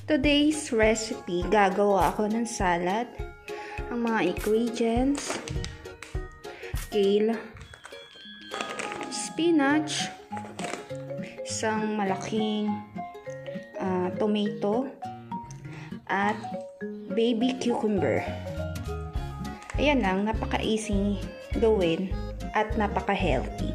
Today's recipe, gagawa ako ng salad. Ang mga ingredients, kale, spinach, isang malaking tomato, at baby cucumber. Ayan lang, napaka-easy gawin at napaka-healthy.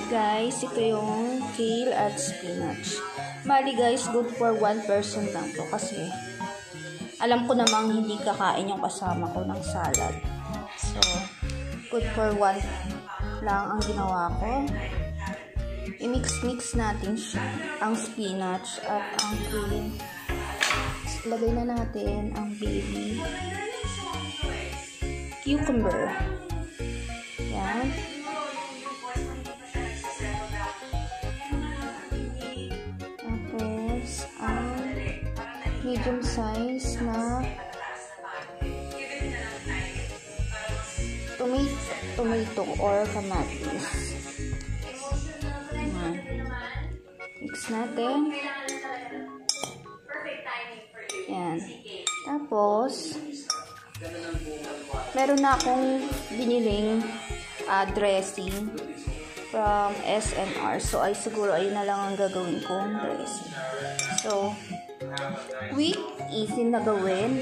Guys, ito yung kale at spinach. Bali guys, good for one person lang to kasi alam ko namang hindi kakain yung kasama ko ng salad. So, good for one lang ang ginawa ko. I-mix natin siya, ang spinach at ang kale. Lagay na natin ang baby cucumber. Yan. Medium size na tomato or kamatis. Ayan. Mix natin. Ayan. Tapos, meron na akong biniling dressing from SNR. So, siguro ayun na lang ang gagawin kong dressing. So, quick, easy na gawin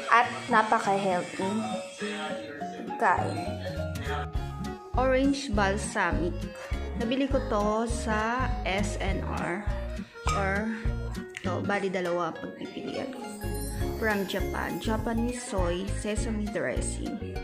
at napaka-healthy kain. Orange balsamic. Nabili ko to sa SNR or to, bali dalawa pagpipilian. From Japan. Japanese soy sesame dressing.